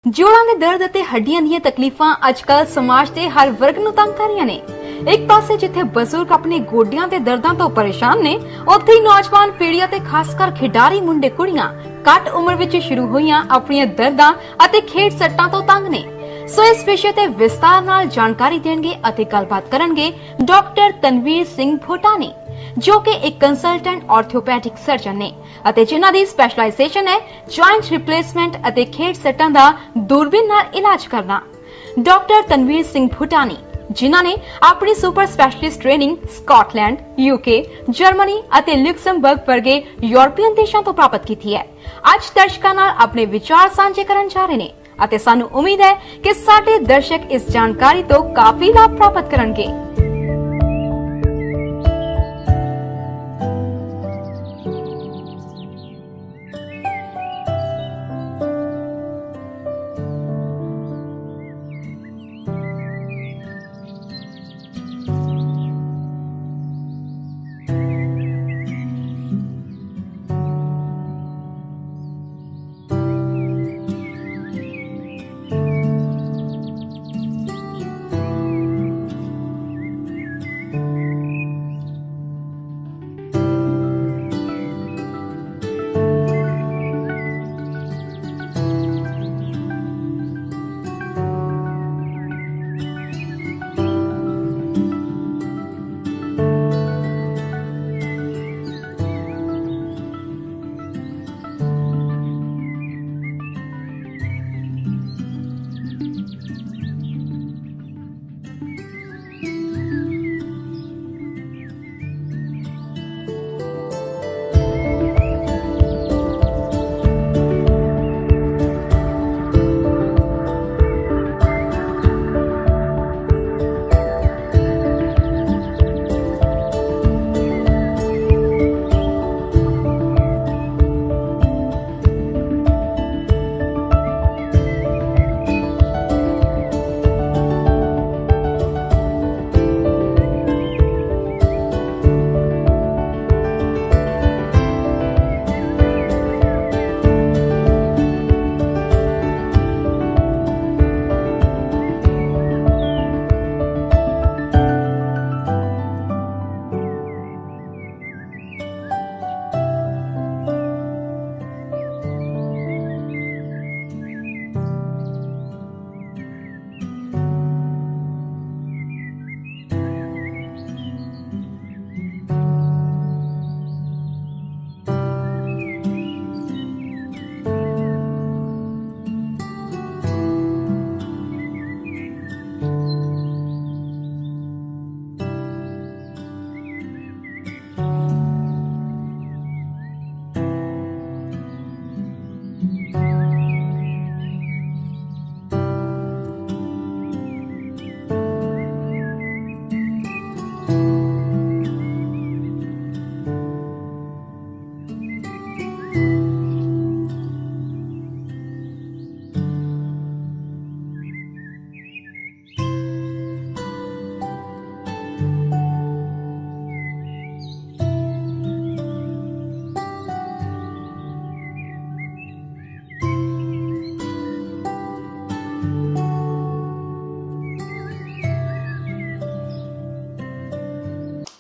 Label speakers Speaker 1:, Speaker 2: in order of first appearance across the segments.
Speaker 1: ਜੋੜਾਂ ਦੇ ਦਰਦ ਅਤੇ ਹੱਡੀਆਂ ਦੀਆਂ ਤਕਲੀਫਾਂ ਅੱਜਕੱਲ ਸਮਾਜ ਦੇ ਹਰ ਵਰਗ ਨੂੰ ਤੰਗ ਕਰ ਰਹੀਆਂ ਨੇ। ਇੱਕ ਪਾਸੇ ਜਿੱਥੇ ਬਜ਼ੁਰਗ ਆਪਣੇ ਗੋਡਿਆਂ ਦੇ ਦਰਦਾਂ ਤੋਂ ਪਰੇਸ਼ਾਨ ਨੇ, ਉੱਥੇ ਹੀ ਨੌਜਵਾਨ ਪੀੜ੍ਹੀ ਅਤੇ ਖਾਸ ਕਰ ਖਿਡਾਰੀ ਮੁੰਡੇ ਕੁੜੀਆਂ ਘੱਟ ਉਮਰ ਵਿੱਚ ਸ਼ੁਰੂ ਹੋਈਆਂ ਆਪਣੀਆਂ ਦਰਦਾਂ ਅਤੇ ਖੇਡ ਸੱਟਾਂ ਤੋਂ ਤੰਗ ਨੇ। ਸੋ ਇਸ ਵਿਸ਼ੇ ਤੇ ਵਿਸਤਾਰ ਨਾਲ ਜਾਣਕਾਰੀ ਦੇਣਗੇ ਅਤੇ ਗੱਲਬਾਤ ਕਰਨਗੇ ਡਾਕਟਰ ਤਨਵੀਰ ਸਿੰਘ ਭੋਟਾਨੀ, ਜੋ ਕਿ ਇੱਕ ਕੰਸਲਟੈਂਟ ਆਰਥੋਪੈਡਿਕ ਸਰਜਨ ਨੇ ਅਤੇ ਜਿਨ੍ਹਾਂ ਦੀ ਸਪੈਸ਼ਲਾਈਜੇਸ਼ਨ ਹੈ ਜੁਆਇੰਟ ਰਿਪਲੇਸਮੈਂਟ ਅਤੇ ਖੇਡ ਸੱਟਾਂ ਦਾ ਦੂਰਬੀਨ ਨਾਲ ਇਲਾਜ ਕਰਨਾ। ਡਾਕਟਰ ਤਨਵੀਰ ਸਿੰਘ ਭੋਟਾਨੀ, ਜਿਨ੍ਹਾਂ ਨੇ ਆਪਣੀ super specialist training Scotland, UK, Germany ਅਤੇ ਲੁਕਸਮਬਰਗ ਵਰਗੇ ਯੂਰਪੀਅਨ ਦੇਸ਼ਾਂ ਤੋਂ ਪ੍ਰਾਪਤ ਕੀਤੀ ਹੈ। ਅੱਜ ਦਰਸ਼ਕਾਂ ਨਾਲ ਆਪਣੇ ਵਿਚਾਰ ਸਾਂਝੇ ਕਰਨ ਜਾ ਰਹੇ ਨੇ ਅਤੇ ਸਾਨੂੰ ਉਮੀਦ ਹੈ ਕਿ ਸਾਡੇ ਦਰਸ਼ਕ ਇਸ ਜਾਣਕਾਰੀ ਤੋਂ ਕਾਫੀ ਲਾਭ ਪ੍ਰਾਪਤ ਕਰਨਗੇ।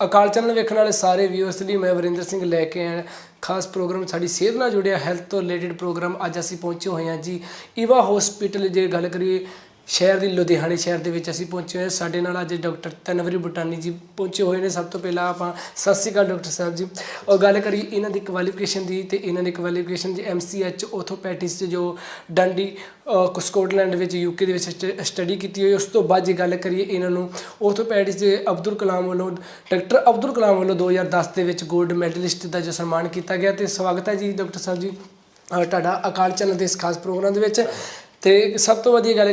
Speaker 2: ਅਕਾਲ ਚੈਨਲ ਵੇਖਣ ਵਾਲੇ ਸਾਰੇ ਵਿਊਅਰਸ ਲਈ ਮੈਂ ਵਰਿੰਦਰ ਸਿੰਘ ਲੈ ਕੇ ਆਇਆ ਖਾਸ ਪ੍ਰੋਗਰਾਮ ਸਾਡੀ ਸਿਹਤ ਨਾਲ ਜੁੜਿਆ ਹੈਲਥ ਤੋਂ ਰਿਲੇਟਡ ਪ੍ਰੋਗਰਾਮ। ਅੱਜ ਅਸੀਂ ਪਹੁੰਚੇ ਹੋਏ ਹਾਂ ਜੀ ਈਵਾ ਹਸਪੀਟਲ। ਜੇ ਗੱਲ ਕਰੀਏ ਸ਼ਹਿਰ ਦੀ, ਲੁਧਿਆਣੇ ਸ਼ਹਿਰ ਦੇ ਵਿੱਚ ਅਸੀਂ ਪਹੁੰਚੇ ਹੋਏ। ਸਾਡੇ ਨਾਲ ਅੱਜ ਡਾਕਟਰ ਤਨਵੀਰ ਭੋਟਾਨੀ ਜੀ ਪਹੁੰਚੇ ਹੋਏ ਨੇ। ਸਭ ਤੋਂ ਪਹਿਲਾਂ ਆਪਾਂ ਸਤਿ ਸ਼੍ਰੀ ਅਕਾਲ ਡਾਕਟਰ ਸਾਹਿਬ ਜੀ। ਔਰ ਗੱਲ ਕਰੀਏ ਇਹਨਾਂ ਦੀ ਕੁਆਲੀਫਿਕੇਸ਼ਨ ਦੀ, ਤੇ ਇਹਨਾਂ ਦੀ ਕੁਆਲੀਫਿਕੇਸ਼ਨ ਜੀ MCH ਆਰਥੋਪੈਡਿਕਸ ਜੋ ਡੰਡੀ ਸਕਾਟਲੈਂਡ ਵਿੱਚ UK ਦੇ ਵਿੱਚ ਸਟੱਡੀ ਕੀਤੀ ਹੋਈ। ਉਸ ਤੋਂ ਬਾਅਦ ਜੇ ਗੱਲ ਕਰੀਏ ਇਹਨਾਂ ਨੂੰ ਆਰਥੋਪੈਡਿਕਸ ਦੇ ਡਾਕਟਰ ਅਬਦੁਲ ਕਲਾਮ ਵੱਲੋਂ 2010 ਦੇ ਵਿੱਚ ਗੋਲਡ ਮੈਡਲਿਸਟ ਦਾ ਜੋ ਸਨਮਾਨ ਕੀਤਾ ਗਿਆ। ਤੇ ਸਵਾਗਤ ਹੈ ਜੀ ਡਾਕਟਰ ਸਾਹਿਬ ਜੀ ਤੁਹਾਡਾ ਅਕਾਲ ਚੈਨਲ ਦੇ ਇਸ ਖਾਸ ਪ੍ਰੋਗਰਾਮ ਦੇ ਵਿੱਚ। ਤੇ ਸਭ ਤੋਂ ਵਧੀਆ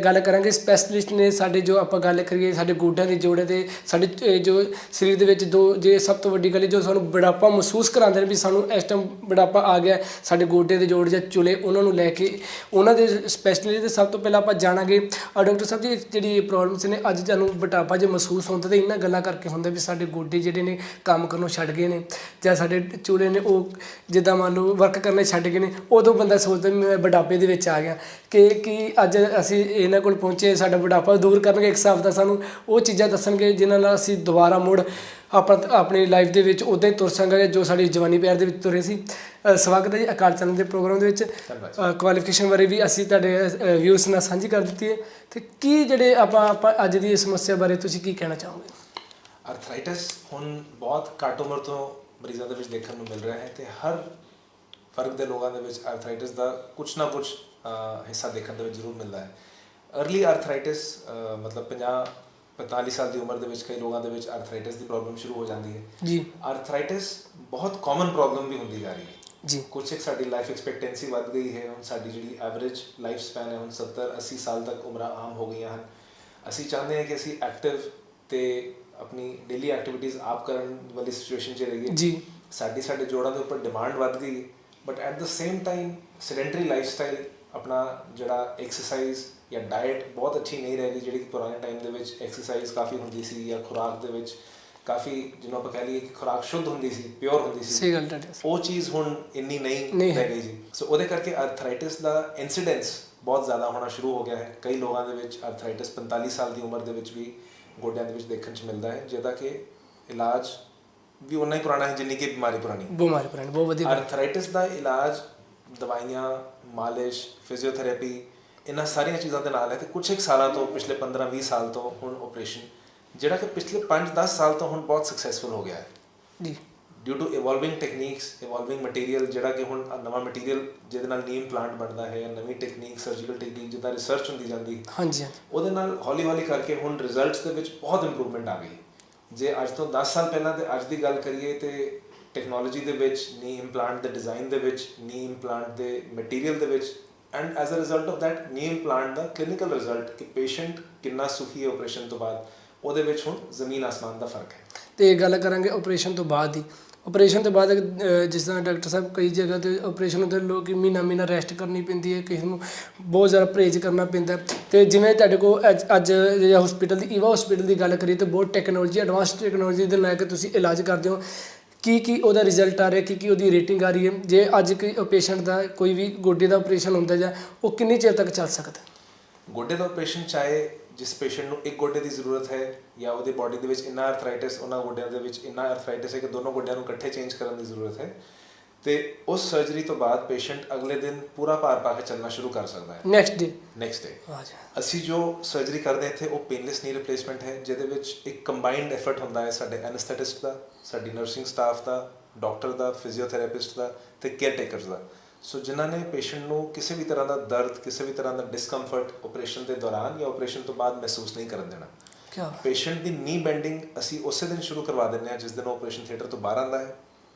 Speaker 2: ਗੱਲ ਕਰਾਂਗੇ ਸਪੈਸ਼ਲਿਸਟ ਨੇ ਸਾਡੇ। ਜੋ ਆਪਾਂ ਗੱਲ ਕਰੀਏ ਸਾਡੇ ਗੋਡਿਆਂ ਦੇ ਜੋੜੇ ਦੇ, ਸਾਡੇ ਜੋ ਸਰੀਰ ਦੇ ਵਿੱਚ ਜੇ ਸਭ ਤੋਂ ਵੱਡੀ ਗੱਲ ਜੋ ਸਾਨੂੰ ਬੁਢਾਪਾ ਮਹਿਸੂਸ ਕਰਾਉਂਦੇ ਨੇ ਵੀ ਸਾਨੂੰ ਇਸ ਟਾਈਮ ਬੁਢਾਪਾ ਆ ਗਿਆ, ਸਾਡੇ ਗੋਡੇ ਦੇ ਜੋੜ ਜਾਂ ਚੁਲੇ ਉਹਨਾਂ ਨੂੰ ਲੈ ਕੇ ਉਹਨਾਂ ਦੇ ਸਪੈਸ਼ਲਿਸਟ ਦੇ ਸਭ ਤੋਂ ਪਹਿਲਾਂ ਆਪਾਂ ਜਾਣਾਂਗੇ। ਡਾਕਟਰ ਸਾਹਿਬ ਜੀ ਜਿਹੜੀ ਪ੍ਰੋਬਲਮਸ ਨੇ ਅੱਜ ਸਾਨੂੰ ਬੁਢਾਪਾ ਜੇ ਮਹਿਸੂਸ ਹੁੰਦਾ ਤਾਂ ਇਹਨਾਂ ਗੱਲਾਂ ਕਰਕੇ ਹੁੰਦਾ ਵੀ ਸਾਡੇ ਗੋਡੇ ਜਿਹੜੇ ਨੇ ਕੰਮ ਕਰਨੋਂ ਛੱਡ ਗਏ ਨੇ, ਜਾਂ ਸਾਡੇ ਚੁਲੇ ਨੇ ਉਹ ਜਿੱਦਾਂ ਮੰਨ ਲਓ ਵਰਕ ਕਰਨੇ ਛੱਡ ਗਏ ਨੇ। ਉਦੋਂ ਬੰਦਾ ਸੋਚਦਾ ਵੀ ਮੈਂ ਬੁਢਾਪੇ ਦੇ ਵਿੱਚ ਆ ਗਿਆ। ਕਿ ਅੱਜ ਅਸੀਂ ਇਹਨਾਂ ਕੋਲ ਪਹੁੰਚੇ, ਸਾਡਾ ਬੁਢਾਪਾ ਦੂਰ ਕਰਨਗੇ, ਇੱਕ ਹਿਸਾਬ ਦਾ ਸਾਨੂੰ ਉਹ ਚੀਜ਼ਾਂ ਦੱਸਣਗੇ ਜਿਨ੍ਹਾਂ ਨਾਲ ਅਸੀਂ ਦੁਬਾਰਾ ਮੁੜ ਆਪਣੀ ਲਾਈਫ ਦੇ ਵਿੱਚ ਉੱਦਾਂ ਹੀ ਤੁਰ ਸਕਾਂਗੇ ਜੋ ਸਾਡੀ ਜਵਾਨੀ ਪਿਆਰ ਦੇ ਵਿੱਚ ਤੁਰੇ ਸੀ। ਸਵਾਗਤ ਹੈ ਜੀ ਅਕਾਲ ਚੈਨਲ ਦੇ ਪ੍ਰੋਗਰਾਮ ਦੇ ਵਿੱਚ। ਕੁਆਲੀਫਿਕੇਸ਼ਨ ਬਾਰੇ ਵੀ ਅਸੀਂ ਤੁਹਾਡੇ ਵਿਊਸ ਨਾਲ ਸਾਂਝੀ ਕਰ ਦਿੱਤੀ ਹੈ, ਅਤੇ ਕੀ ਜਿਹੜੇ ਆਪਾਂ ਅੱਜ ਦੀ ਇਸ ਸਮੱਸਿਆ ਬਾਰੇ ਤੁਸੀਂ ਕੀ ਕਹਿਣਾ ਚਾਹੋਗੇ?
Speaker 3: ਆਰਥਰਾਈਟਿਸ ਹੁਣ ਬਹੁਤ ਘੱਟ ਉਮਰ ਤੋਂ ਮਰੀਜ਼ਾਂ ਦੇ ਵਿੱਚ ਦੇਖਣ ਨੂੰ ਮਿਲ ਰਿਹਾ ਹੈ, ਅਤੇ ਹਰ ਵਰਗ ਦੇ ਲੋਕਾਂ ਦੇ ਵਿੱਚ ਆਰਥਰਾਈਟਿਸ ਦਾ ਕੁਛ ਨਾ ਕੁਛ ਹਿੱਸਾ ਦੇਖਣ ਦੇ ਵਿੱਚ ਜ਼ਰੂਰ ਮਿਲਦਾ ਹੈ। ਅਰਲੀ ਆਰਥਰਾਈਟਿਸ ਮਤਲਬ 50-45 ਸਾਲ ਦੀ ਉਮਰ ਦੇ ਵਿੱਚ ਕਈ ਲੋਕਾਂ ਦੇ ਵਿੱਚ ਆਰਥਰਾਈਟਿਸ ਦੀ ਪ੍ਰੋਬਲਮ ਸ਼ੁਰੂ ਹੋ ਜਾਂਦੀ ਹੈ
Speaker 2: ਜੀ।
Speaker 3: ਆਰਥਰਾਈਟਿਸ ਬਹੁਤ ਕਾਮਨ ਪ੍ਰੋਬਲਮ ਵੀ ਹੁੰਦੀ ਜਾ ਰਹੀ ਹੈ
Speaker 2: ਜੀ।
Speaker 3: ਕੁਛ ਇੱਕ ਸਾਡੀ ਲਾਈਫ ਐਕਸਪੈਕਟੈਂਸੀ ਵੱਧ ਗਈ ਹੈ, ਹੁਣ ਸਾਡੀ ਜਿਹੜੀ ਐਵਰੇਜ ਲਾਈਫ ਸਪੈਨ ਹੈ ਹੁਣ 70-80 ਸਾਲ ਤੱਕ ਉਮਰਾਂ ਆਮ ਹੋ ਗਈਆਂ ਹਨ। ਅਸੀਂ ਚਾਹੁੰਦੇ ਹਾਂ ਕਿ ਅਸੀਂ ਐਕਟਿਵ ਅਤੇ ਆਪਣੀ ਡੇਲੀ ਐਕਟੀਵਿਟੀਜ਼ ਆਪ ਕਰਨ ਵਾਲੀ ਸਿਚੁਏਸ਼ਨ 'ਚ ਰਹੀਏ
Speaker 2: ਜੀ।
Speaker 3: ਸਾਡੇ ਜੋੜਾਂ ਦੇ ਉੱਪਰ ਡਿਮਾਂਡ ਵੱਧ ਗਈ, but at the same time sedentary life style, ਆਪਣਾ ਜਿਹੜਾ ਐਕਸਰਸਾਈਜ਼ ਜਾਂ ਡਾਇਟ ਬਹੁਤ ਅੱਛੀ ਨਹੀਂ ਰਹੀ, ਜਿਹੜੀ ਕਿ ਪੁਰਾਣੇ ਟਾਈਮ ਦੇ ਵਿੱਚ ਐਕਸਰਸਾਈਜ਼ ਕਾਫੀ ਹੁੰਦੀ ਸੀ ਜਾਂ ਖੁਰਾਕ ਦੇ ਵਿੱਚ ਕਾਫੀ, ਜਿਹਨੂੰ ਆਪਾਂ ਕਹਿ ਲਈਏ ਕਿ ਖੁਰਾਕ ਸ਼ੁੱਧ ਹੁੰਦੀ ਸੀ, ਪਿਓਰ ਹੁੰਦੀ ਸੀ।
Speaker 2: ਸਹੀ ਗੱਲ ਤੁਹਾਡੀ।
Speaker 3: ਉਹ ਚੀਜ਼ ਹੁਣ ਇੰਨੀ ਨਹੀਂ ਰਹਿ ਗਈ ਜੀ। ਸੋ ਉਹਦੇ ਕਰਕੇ ਆਰਥਰਾਈਟਿਸ ਦਾ ਇਨਸੀਡੈਂਸ ਬਹੁਤ ਜ਼ਿਆਦਾ ਹੋਣਾ ਸ਼ੁਰੂ ਹੋ ਗਿਆ ਹੈ। ਕਈ ਲੋਕਾਂ ਦੇ ਵਿੱਚ ਆਰਥਰਾਈਟਿਸ 45 ਸਾਲ ਦੀ ਉਮਰ ਦੇ ਵਿੱਚ ਵੀ ਗੋਡਿਆਂ ਦੇ ਵਿੱਚ ਦੇਖਣ 'ਚ ਮਿਲਦਾ ਹੈ, ਜਿਹਦਾ ਕਿ ਇਲਾਜ ਵੀ ਉਨਾ ਹੀ ਪੁਰਾਣਾ ਹੈ ਜਿੰਨੀ ਕਿ ਬਿਮਾਰੀ ਪੁਰਾਣੀ।
Speaker 2: ਬਹੁਤ ਵਧੀਆ।
Speaker 3: ਆਰਥਰਾਈਟਿਸ ਦਾ ਇਲਾਜ ਦਵਾਈਆਂ, ਮਾਲਿਸ਼, ਫਿਜ਼ੀਓਥੈਰੇਪੀ, ਇਹਨਾਂ ਸਾਰੀਆਂ ਚੀਜ਼ਾਂ ਦੇ ਨਾਲ ਹੈ। ਅਤੇ ਕੁਛ ਇੱਕ ਸਾਲਾਂ ਤੋਂ, ਪਿਛਲੇ 15-20 ਸਾਲ ਤੋਂ ਹੁਣ ਆਪਰੇਸ਼ਨ, ਜਿਹੜਾ ਕਿ ਪਿਛਲੇ 5-10 ਸਾਲ ਤੋਂ ਹੁਣ ਬਹੁਤ ਸਕਸੈਸਫੁਲ ਹੋ ਗਿਆ ਹੈ
Speaker 2: ਜੀ,
Speaker 3: ਡਿਊ ਟੂ ਇਵੋਲਵਿੰਗ ਟੈਕਨੀਕਸ, ਇਵੋਲਵਿੰਗ ਮਟੀਰੀਅਲ, ਜਿਹੜਾ ਕਿ ਹੁਣ ਨਵਾਂ ਮਟੀਰੀਅਲ ਜਿਹਦੇ ਨਾਲ ਨੀ ਇੰਪਲਾਂਟ ਬਣਦਾ ਹੈ, ਨਵੀਂ ਟੈਕਨੀਕ, ਸਰਜੀਕਲ ਟੈਕਨੀਕ ਜਿੱਦਾਂ ਰਿਸਰਚ ਹੁੰਦੀ ਜਾਂਦੀ,
Speaker 2: ਹਾਂਜੀ,
Speaker 3: ਉਹਦੇ ਨਾਲ ਹੌਲੀ ਹੌਲੀ ਕਰਕੇ ਹੁਣ ਰਿਜ਼ਲਟਸ ਦੇ ਵਿੱਚ ਬਹੁਤ ਇੰਪਰੂਵਮੈਂਟ ਆ ਗਈ। ਜੇ ਅੱਜ ਤੋਂ 10 ਸਾਲ ਪਹਿਲਾਂ ਤੇ ਅੱਜ ਦੀ ਗੱਲ ਕਰੀਏ ਤੇ ਟੈਕਨੋਲੋਜੀ ਦੇ ਵਿੱਚ, ਨੀ ਇੰਪਲਾਂਟ ਦੇ ਡਿਜ਼ਾਈਨ ਦੇ ਵਿੱਚ, ਨੀ ਇੰਪਲਾਂਟ ਦੇ ਮਟੀਰੀਅਲ ਦੇ ਵਿੱਚ, and as a result of that knee implant ਦਾ ਕਲੀਨਿਕਲ ਰਿਜ਼ਲਟ ਕਿ ਪੇਸ਼ੈਂਟ ਕਿੰਨਾ ਸੁਖੀ ਹੈ ਆਪਰੇਸ਼ਨ ਤੋਂ ਬਾਅਦ, ਉਹਦੇ ਵਿੱਚ ਹੁਣ ਜ਼ਮੀਨ ਆਸਮਾਨ ਦਾ ਫਰਕ ਹੈ।
Speaker 2: ਤੇ ਗੱਲ ਕਰਾਂਗੇ ਆਪਰੇਸ਼ਨ ਤੋਂ ਬਾਅਦ ਦੀ। ਆਪਰੇਸ਼ਨ ਤੋਂ ਬਾਅਦ ਜਿਸ ਤਰ੍ਹਾਂ ਡਾਕਟਰ ਸਾਹਿਬ ਕਈ ਜਗ੍ਹਾ 'ਤੇ ਆਪਰੇਸ਼ਨ ਹੁੰਦੇ, ਲੋਕ ਮਹੀਨਾ ਰੈਸਟ ਕਰਨੀ ਪੈਂਦੀ ਹੈ, ਕਿਸੇ ਨੂੰ ਬਹੁਤ ਜ਼ਿਆਦਾ ਪਰਹੇਜ਼ ਕਰਨਾ ਪੈਂਦਾ। ਅਤੇ ਜਿਵੇਂ ਤੁਹਾਡੇ ਕੋਲ ਅੱਜ ਹਸਪੀਟਲ ਦੀ ਈਵਾ ਹਸਪੀਟਲ ਦੀ ਗੱਲ ਕਰੀਏ ਤਾਂ ਬਹੁਤ ਟੈਕਨੋਲੋਜੀ, ਐਡਵਾਂਸ ਟੈਕਨੋਲੋਜੀ ਦੇ ਲੈ ਕੇ ਤੁਸੀਂ ਇਲਾਜ ਕਰਦੇ ਹੋ। ਕੀ ਉਹਦਾ ਰਿਜ਼ਲਟ ਆ ਰਿਹਾ, ਕੀ ਉਹਦੀ ਰੇਟਿੰਗ ਆ ਰਹੀ ਹੈ? ਜੇ ਅੱਜ ਕੋਈ ਪੇਸ਼ੈਂਟ ਦਾ ਕੋਈ ਵੀ ਗੋਡੇ ਦਾ ਆਪਰੇਸ਼ਨ ਹੁੰਦਾ ਜਾਂ ਉਹ ਕਿੰਨੀ ਚਿਰ ਤੱਕ ਚੱਲ ਸਕਦਾ?
Speaker 3: ਗੋਡੇ ਦਾ ਆਪਰੇਸ਼ਨ, ਚਾਹੇ ਜਿਸ ਪੇਸ਼ੈਂਟ ਨੂੰ ਇੱਕ ਗੋਡੇ ਦੀ ਜ਼ਰੂਰਤ ਹੈ ਜਾਂ ਉਹਦੀ ਬਾਡੀ ਦੇ ਵਿੱਚ ਇੰਨਾ ਆਰਥਰਾਈਟਿਸ, ਉਹਨਾਂ ਗੋਡਿਆਂ ਦੇ ਵਿੱਚ ਇੰਨਾ ਆਰਥਰਾਈਟਿਸ ਹੈ ਕਿ ਦੋਨੋਂ ਗੋਡਿਆਂ ਨੂੰ ਇਕੱਠੇ ਚੇਂਜ ਕਰਨ ਦੀ ਜ਼ਰੂਰਤ ਹੈ, ਅਤੇ ਉਸ ਸਰਜਰੀ ਤੋਂ ਬਾਅਦ ਪੇਸ਼ੈਂਟ ਅਗਲੇ ਦਿਨ ਪੂਰਾ ਭਾਰ ਪਾ ਕੇ ਚੱਲਣਾ ਸ਼ੁਰੂ ਕਰ ਸਕਦਾ ਹੈ। ਨੈਕਸਟ ਡੇ ਅਸੀਂ ਜੋ ਸਰਜਰੀ ਕਰਦੇ ਇੱਥੇ ਉਹ ਪੇਨਲੈਸ ਨੀ ਰਿਪਲੇਸਮੈਂਟ ਹੈ, ਜਿਹਦੇ ਵਿੱਚ ਇੱਕ ਕੰਬਾਈਨਡ ਐਫਰਟ ਹੁੰਦਾ ਹੈ ਸਾਡੇ ਐਨਸਥੈਟਿਸਟ ਦਾ, ਸਾਡੀ ਨਰਸਿੰਗ ਸਟਾਫ ਦਾ, ਡਾਕਟਰ ਦਾ, ਫਿਜ਼ੀਓਥੈਰੇਪਿਸਟ ਦਾ ਅਤੇ ਕੇਅਰ ਟੇਕਰਸ ਦਾ। ਸੋ ਜਿਨ੍ਹਾਂ ਨੇ ਪੇਸ਼ੈਂਟ ਨੂੰ ਕਿਸੇ ਵੀ ਤਰ੍ਹਾਂ ਦਾ ਦਰਦ, ਕਿਸੇ ਵੀ ਤਰ੍ਹਾਂ ਦਾ ਡਿਸਕੰਫਰਟ ਆਪਰੇਸ਼ਨ ਦੇ ਦੌਰਾਨ ਜਾਂ ਆਪਰੇਸ਼ਨ ਤੋਂ ਬਾਅਦ ਮਹਿਸੂਸ ਨਹੀਂ ਕਰਨ ਦੇਣਾ। ਪੇਸ਼ੈਂਟ ਦੀ ਨੀ ਬੈਂਡਿੰਗ ਅਸੀਂ ਉਸੇ ਦਿਨ ਸ਼ੁਰੂ ਕਰਵਾ ਦਿੰਦੇ ਹਾਂ ਜਿਸ ਦਿਨ ਉਹ ਆਪਰੇਸ਼ਨ ਥੀਏਟਰ ਤੋਂ ਬਾਹਰ ਆਉਂਦਾ ਹੈ।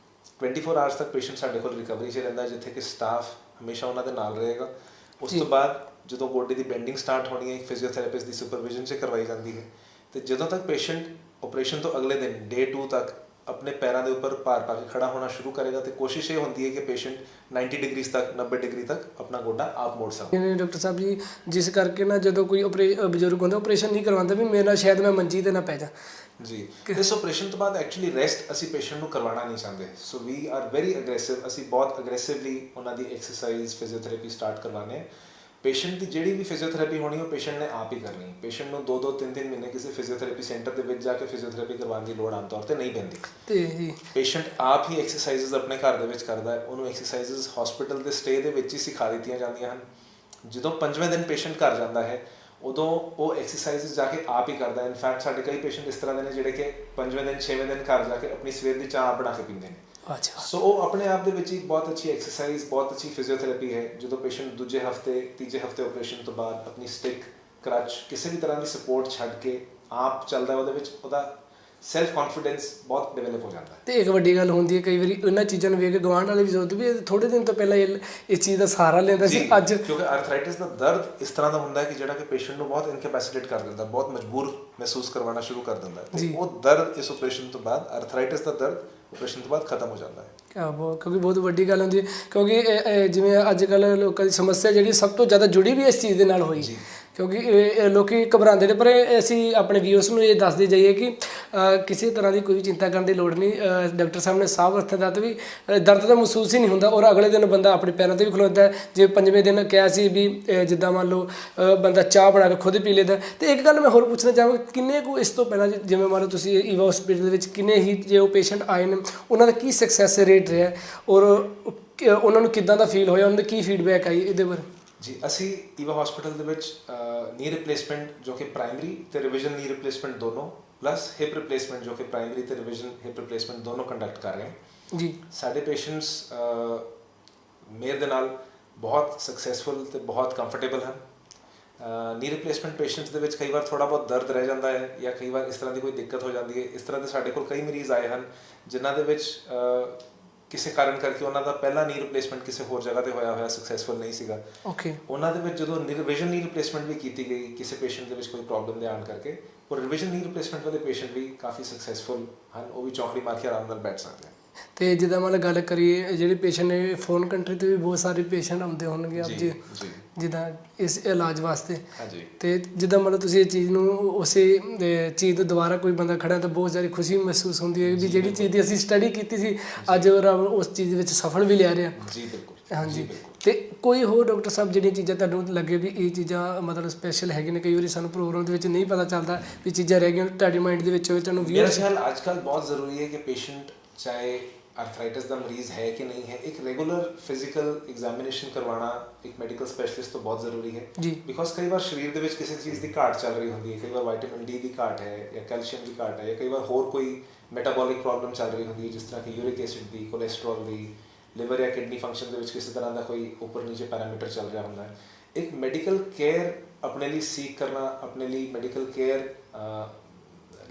Speaker 3: 24 ਆਵਰਸ ਤੱਕ ਪੇਸ਼ੈਂਟ ਸਾਡੇ ਕੋਲ ਰਿਕਵਰੀ 'ਚ ਰਹਿੰਦਾ, ਜਿੱਥੇ ਕਿ ਸਟਾਫ ਹਮੇਸ਼ਾ ਉਹਨਾਂ ਦੇ ਨਾਲ ਰਹੇਗਾ। ਉਸ ਤੋਂ ਬਾਅਦ ਜਦੋਂ ਗੋਡੇ ਦੀ ਬੈਂਡਿੰਗ ਸਟਾਰਟ ਹੋਣੀ ਹੈ, ਇੱਕ ਫਿਜ਼ੀਓਥੈਰੇਪਿਸਟ ਦੀ ਸੁਪਰਵਿਜ਼ਨ 'ਚ ਕਰਵਾਈ ਜਾਂਦੀ ਹੈ, ਅਤੇ ਜਦੋਂ ਤੱਕ ਪੇਸ਼ੈਂਟ ਆਪਰੇਸ਼ਨ ਤੋਂ ਅਗਲੇ ਦਿਨ ਡੇ 2 ਤੱਕ ਆਪਣੇ ਪੈਰਾਂ ਦੇ ਉੱਪਰ ਭਾਰ ਪਾ ਕੇ ਖੜਾ ਹੋਣਾ ਸ਼ੁਰੂ ਕਰੇਗਾ, ਅਤੇ ਕੋਸ਼ਿਸ਼ ਇਹ ਹੁੰਦੀ ਹੈ ਕਿ ਪੇਸ਼ੈਂਟ 90 ਡਿਗਰੀ ਤੱਕ, 90 ਡਿਗਰੀ ਤੱਕ ਆਪਣਾ ਗੋਡਾ ਆਪ ਮੋੜ ਸਕੇ।
Speaker 2: ਡਾਕਟਰ ਸਾਹਿਬ ਜੀ, ਜਿਸ ਕਰਕੇ ਨਾ ਜਦੋਂ ਕੋਈ ਬਜ਼ੁਰਗ ਹੁੰਦਾ ਆਪਰੇਸ਼ਨ ਨਹੀਂ ਕਰਵਾਉਂਦਾ ਵੀ ਮੇਰਾ ਸ਼ਾਇਦ ਮੈਂ ਮੰਜੀ 'ਤੇ ਨਾ ਪੈ ਜਾ
Speaker 3: ਜੀ, ਇਸ ਆਪਰੇਸ਼ਨ ਤੋਂ ਬਾਅਦ ਐਕਚੁਅਲੀ ਰੈਸਟ ਅਸੀਂ ਪੇਸ਼ੈਂਟ ਨੂੰ ਕਰਵਾਉਣਾ ਨਹੀਂ ਚਾਹੁੰਦੇ। ਸੋ ਵੀ ਆਰ ਵੈਰੀ ਅਗਰੈਸਿਵ, ਅਸੀਂ ਬਹੁਤ ਅਗਰੈਸਿਵਲੀ ਉਹਨਾਂ ਦੀ ਐਕਸਰਸਾਈਜ਼, ਫਿਜ਼ੀਓਥੈਰੇਪੀ ਸਟਾਰਟ ਕਰਵਾਉਂਦੇ ਹਾਂ। ਪੇਸ਼ੈਂਟ ਦੀ ਜਿਹੜੀ ਵੀ ਫਿਜ਼ੀਓਥੈਰੇਪੀ ਹੋਣੀ ਉਹ ਪੇਸ਼ੈਂਟ ਨੇ ਆਪ ਹੀ ਕਰਨੀ। ਪੇਸ਼ੈਂਟ ਨੂੰ 2-2, 3-3 ਮਹੀਨੇ ਕਿਸੇ ਫਿਜ਼ੀਓਥੈਰੇਪੀ ਸੈਂਟਰ ਦੇ ਵਿੱਚ ਜਾ ਕੇ ਫਿਜ਼ੀਓਥੈਰੇਪੀ ਕਰਵਾਉਣ ਦੀ ਲੋੜ ਆਮ ਤੌਰ 'ਤੇ ਨਹੀਂ ਪੈਂਦੀ। ਤੇ ਪੇਸ਼ੈਂਟ ਆਪ ਹੀ ਐਕਸਰਸਾਈਜ਼ ਆਪਣੇ ਘਰ ਦੇ ਵਿੱਚ ਕਰਦਾ ਹੈ। ਉਹਨੂੰ ਐਕਸਰਸਾਈਜ਼ ਹਸਪੀਟਲ ਦੇ ਸਟੇ ਦੇ ਵਿੱਚ ਹੀ ਸਿਖਾ ਦਿੱਤੀਆਂ ਜਾਂਦੀਆਂ ਹਨ। ਜਦੋਂ 5ਵੇਂ ਦਿਨ ਪੇਸ਼ੈਂਟ ਘਰ ਜਾਂਦਾ ਹੈ, ਉਦੋਂ ਉਹ ਐਕਸਰਸਾਈਜ਼ ਜਾ ਕੇ ਆਪ ਹੀ ਕਰਦਾ ਹੈ। ਇਨਫੈਕਟ ਸਾਡੇ ਕਈ ਪੇਸ਼ੈਂਟ ਇਸ ਤਰ੍ਹਾਂ ਦੇ ਨੇ ਜਿਹੜੇ ਕਿ 5ਵੇਂ ਦਿਨ, 6ਵੇਂ ਦਿਨ ਘਰ ਜਾ ਕੇ ਆਪਣੀ ਸਵੇਰ ਦੀ ਚਾਹ ਬਣਾ ਕੇ ਪੀਂਦੇ ਨੇ। ਸੋ ਉਹ ਆਪਣੇ ਆਪ ਦੇ ਵਿੱਚ ਇੱਕ ਬਹੁਤ ਅੱਛੀ ਐਕਸਰਸਾਈਜ਼, ਬਹੁਤ ਅੱਛੀ ਫਿਜ਼ੀਓਥੈਰੇਪੀ ਹੈ। ਜਦੋਂ ਪੇਸ਼ੈਂਟ ਦੂਜੇ ਹਫਤੇ, ਤੀਜੇ ਹਫਤੇ ਆਪਰੇਸ਼ਨ ਤੋਂ ਬਾਅਦ ਆਪਣੀ ਸਟਿਕ, ਕਰਚ, ਕਿਸੇ ਵੀ ਤਰ੍ਹਾਂ ਦੀ ਸਪੋਰਟ ਛੱਡ ਕੇ ਆਪ ਚੱਲਦਾ, ਉਹਦੇ ਵਿੱਚ ਉਹਦਾ ਸੈਲਫ ਕੌਨਫੀਡੈਂਸ ਬਹੁਤ ਡਿਵੈਲਪ ਹੋ ਜਾਂਦਾ ਹੈ।
Speaker 2: ਅਤੇ ਇੱਕ ਵੱਡੀ ਗੱਲ ਹੁੰਦੀ ਹੈ, ਕਈ ਵਾਰੀ ਉਹਨਾਂ ਚੀਜ਼ਾਂ ਨੂੰ ਵੇਖ ਕੇ ਗਵਾਂਢ ਵਾਲੇ ਵੀ ਸੋਚਦੇ ਵੀ ਥੋੜ੍ਹੇ ਦਿਨ ਤੋਂ ਪਹਿਲਾਂ ਇਸ ਚੀਜ਼ ਦਾ ਸਹਾਰਾ ਲੈਂਦਾ ਸੀ, ਅੱਜ
Speaker 3: ਕਿਉਂਕਿ ਆਰਥਰਾਈਟਿਸ ਦਾ ਦਰਦ ਇਸ ਤਰ੍ਹਾਂ ਦਾ ਹੁੰਦਾ ਹੈ ਕਿ ਜਿਹੜਾ ਕਿ ਪੇਸ਼ੈਂਟ ਨੂੰ ਬਹੁਤ ਇਨਕੈਪੈਸਿਟੇਟ ਕਰ ਦਿੰਦਾ, ਬਹੁਤ ਮਜਬੂਰ ਮਹਿਸੂਸ ਕਰਵਾਉਣਾ ਸ਼ੁਰੂ ਕਰ ਦਿੰਦਾ ਹੈ। ਉਹ ਦਰਦ ਇਸ ਆਪਰੇਸ਼ਨ ਤੋਂ ਬਾਅਦ, ਆਰਥਰਾਈਟਿਸ ਦਾ ਦਰਦ ਆਪਰੇਸ਼ਨ ਤੋਂ ਬਾਅਦ ਖਤਮ ਹੋ ਜਾਂਦਾ ਹੈ।
Speaker 2: ਕਿਉਂਕਿ ਬਹੁਤ ਵੱਡੀ ਗੱਲ ਹੁੰਦੀ ਹੈ, ਕਿਉਂਕਿ ਜਿਵੇਂ ਅੱਜ ਕੱਲ੍ਹ ਲੋਕਾਂ ਦੀ ਸਮੱਸਿਆ ਜਿਹੜੀ ਸਭ ਤੋਂ ਜ਼ਿਆਦਾ ਜੁੜੀ ਵੀ ਇਸ ਚੀਜ਼ ਦੇ ਨਾਲ ਹੋਈ ਕਿਉਂਕਿ ਲੋਕੀ ਘਬਰਾਉਂਦੇ ਨੇ, ਪਰ ਅਸੀਂ ਆਪਣੇ ਵਿਊਅਰਸ ਨੂੰ ਇਹ ਦੱਸਦੇ ਜਾਈਏ ਕਿ ਕਿਸੇ ਤਰ੍ਹਾਂ ਦੀ ਕੋਈ ਚਿੰਤਾ ਕਰਨ ਦੀ ਲੋੜ ਨਹੀਂ। ਡਾਕਟਰ ਸਾਹਿਬ ਨੇ ਸਾਫ਼ ਦੱਸਿਆ ਵੀ ਦਰਦ ਤਾਂ ਮਹਿਸੂਸ ਹੀ ਨਹੀਂ ਹੁੰਦਾ, ਔਰ ਅਗਲੇ ਦਿਨ ਬੰਦਾ ਆਪਣੇ ਪੈਰਾਂ 'ਤੇ ਵੀ ਖਲੋਤਾ ਹੈ। ਜੇ 5ਵੇਂ ਦਿਨ ਕਿਹਾ ਸੀ ਵੀ ਜਿੱਦਾਂ ਮੰਨ ਲਓ ਬੰਦਾ ਚਾਹ ਬਣਾ ਕੇ ਖੁਦ ਪੀ ਲੈਂਦਾ। ਤੇ ਇੱਕ ਗੱਲ ਮੈਂ ਹੋਰ ਪੁੱਛਣਾ ਚਾਹਾਂਗਾ, ਕਿੰਨੇ ਕੁ ਇਸ ਤੋਂ ਪਹਿਲਾਂ ਜਿਵੇਂ ਮੰਨ ਲਓ ਤੁਸੀਂ ਈਵਾ ਹਸਪੀਟਲ ਦੇ ਵਿੱਚ ਕਿੰਨੇ ਹੀ ਜੇ ਉਹ ਪੇਸ਼ੈਂਟ ਆਏ ਨੇ, ਉਹਨਾਂ ਦਾ ਕੀ ਸਕਸੈਸ ਰੇਟ ਰਿਹਾ ਔਰ ਉਹਨਾਂ ਨੂੰ ਕਿੱਦਾਂ ਦਾ ਫੀਲ ਹੋਇਆ, ਉਹਨਾਂ ਦੀ ਕੀ ਫੀਡਬੈਕ ਆਈ ਇਹਦੇ ਬਾਰੇ?
Speaker 3: ਜੀ, ਅਸੀਂ ਈਵਾ ਹਸਪੀਟਲ ਦੇ ਵਿੱਚ ਨੀ ਰਿਪਲੇਸਮੈਂਟ ਜੋ ਕਿ ਪ੍ਰਾਇਮਰੀ ਤੇ ਰਿਵੀਜ਼ਨ ਨੀ ਰਿਪਲੇਸਮੈਂਟ ਦੋਨੋਂ, ਪਲੱਸ ਹਿਪ ਰਿਪਲੇਸਮੈਂਟ ਜੋ ਕਿ ਪ੍ਰਾਇਮਰੀ ਤੇ ਰਿਵੀਜ਼ਨ ਹਿਪ ਰਿਪਲੇਸਮੈਂਟ ਦੋਨੋਂ ਕੰਡਕਟ ਕਰ ਰਹੇ ਹਾਂ
Speaker 2: ਜੀ।
Speaker 3: ਸਾਡੇ ਪੇਸ਼ੈਂਟਸ ਮੇਰ ਦੇ ਨਾਲ ਬਹੁਤ ਸਕਸੈਸਫੁਲ ਤੇ ਬਹੁਤ ਕੰਫਰਟੇਬਲ ਹਨ। ਨੀ ਰਿਪਲੇਸਮੈਂਟ ਪੇਸ਼ੈਂਟਸ ਦੇ ਵਿੱਚ ਕਈ ਵਾਰ ਥੋੜਾ ਬਹੁਤ ਦਰਦ ਰਹਿ ਜਾਂਦਾ ਹੈ ਜਾਂ ਕਈ ਵਾਰ ਇਸ ਤਰ੍ਹਾਂ ਦੀ ਕੋਈ ਦਿੱਕਤ ਹੋ ਜਾਂਦੀ ਹੈ। ਇਸ ਤਰ੍ਹਾਂ ਦੇ ਸਾਡੇ ਕੋਲ ਕਈ ਮਰੀਜ਼ ਆਏ ਹਨ ਜਿਨ੍ਹਾਂ ਦੇ ਵਿੱਚ ਕਿਸੇ ਕਾਰਨ ਕਰਕੇ ਉਹਨਾਂ ਦਾ ਪਹਿਲਾ ਨੀ ਰਿਪਲੇਸਮੈਂਟ ਕਿਸੇ ਹੋਰ ਜਗ੍ਹਾ ਤੇ ਹੋਇਆ ਸਕਸੈਸਫੁਲ ਨਹੀਂ ਸੀਗਾ।
Speaker 2: ਓਕੇ।
Speaker 3: ਉਹਨਾਂ ਦੇ ਵਿੱਚ ਜਦੋਂ ਰਿਵੀਜ਼ਨ ਨੀ ਰਿਪਲੇਸਮੈਂਟ ਵੀ ਕੀਤੀ ਗਈ ਕਿਸੇ ਪੇਸ਼ੈਂਟ ਦੇ ਵਿੱਚ ਕੋਈ ਪ੍ਰੋਬਲਮ ਦੇ ਆਉਣ ਕਰਕੇ, ਉਹ ਰਿਵੀਜ਼ਨ ਨੀ ਰਿਪਲੇਸਮੈਂਟ ਵਾਲੇ ਪੇਸ਼ੈਂਟ ਵੀ ਕਾਫੀ ਸਕਸੈਸਫੁਲ ਹਨ, ਉਹ ਵੀ ਚੌਂਕੜੀ ਮਾਰ ਕੇ ਆਰਾਮ ਨਾਲ ਬੈਠ ਸਕਦੇ ਹਨ।
Speaker 2: ਤੇ ਜਿੱਦਾਂ ਮਤਲਬ ਗੱਲ ਕਰੀਏ ਜਿਹੜੇ ਪੇਸ਼ੈਂਟ ਨੇ ਫੋਰਨ ਕੰਟਰੀ ਤੋਂ ਵੀ ਬਹੁਤ ਸਾਰੇ ਪੇਸ਼ੈਂਟ ਆਉਂਦੇ ਹੋਣਗੇ ਆਪ ਜੀ ਜਿੱਦਾਂ ਇਸ ਇਲਾਜ ਵਾਸਤੇ।
Speaker 3: ਹਾਂਜੀ।
Speaker 2: ਤੇ ਜਿੱਦਾਂ ਮਤਲਬ ਤੁਸੀਂ ਇਹ ਚੀਜ਼ ਨੂੰ ਉਸੇ ਚੀਜ਼ ਤੋਂ ਦੁਬਾਰਾ ਕੋਈ ਬੰਦਾ ਖੜਾ ਤਾਂ ਬਹੁਤ ਸਾਰੀ ਖੁਸ਼ੀ ਮਹਿਸੂਸ ਹੁੰਦੀ ਹੈ ਵੀ ਜਿਹੜੀ ਚੀਜ਼ ਦੀ ਅਸੀਂ ਸਟੱਡੀ ਕੀਤੀ ਸੀ ਅੱਜ ਉਹ ਰੱਬ ਉਸ ਚੀਜ਼ ਵਿੱਚ ਸਫਲ ਵੀ ਲਿਆ ਰਿਹਾ।
Speaker 3: ਜੀ ਬਿਲਕੁਲ।
Speaker 2: ਹਾਂਜੀ। ਤੇ ਕੋਈ ਹੋਰ ਡਾਕਟਰ ਸਾਹਿਬ ਜਿਹੜੀਆਂ ਚੀਜ਼ਾਂ ਤੁਹਾਨੂੰ ਲੱਗੇ ਵੀ ਇਹ ਚੀਜ਼ਾਂ ਮਤਲਬ ਸਪੈਸ਼ਲ ਹੈਗੇ ਨੇ, ਕਈ ਵਾਰੀ ਸਾਨੂੰ ਪ੍ਰੋਗਰਾਮ ਦੇ ਵਿੱਚ ਨਹੀਂ ਪਤਾ ਚੱਲਦਾ ਵੀ ਚੀਜ਼ਾਂ ਰਹਿ ਗਈਆਂ ਤੁਹਾਡੇ ਮਾਈਂਡ ਦੇ ਵਿੱਚ ਹੋਵੇ ਤੁਹਾਨੂੰ
Speaker 3: ਮੇਰਾ ਖਿਆਲ ਅੱਜ ਕੱਲ੍ਹ ਬਹੁਤ ਜ਼ਰੂਰੀ ਹੈ ਕਿ ਪੇਸ਼ੈਂਟ ਚਾਹੇ आर्थराइटिस का मरीज़ है कि नहीं है, एक रेगुलर फिजिकल एग्जामिनेशन करवाना एक मेडिकल स्पैशलिस्ट तो बहुत ज़रूरी है
Speaker 2: जी।
Speaker 3: बिकॉज कई बार शरीर के किसी चीज़ की घाट चल रही होती है, कई बार विटामिन डी की घाट है या कैल्शियम की घाट है या कई बार होर कोई मेटाबॉलिक प्रॉब्लम चल रही होती है जिस तरह की यूरिक एसिड की, कोलेस्ट्रॉल की, लिवर या किडनी फंक्शन के किसी तरह का कोई ऊपर नीचे पैरामीटर चल रहा होता है। एक मेडिकल केयर अपने लिए सीख करना, अपने लिए मेडिकल केयर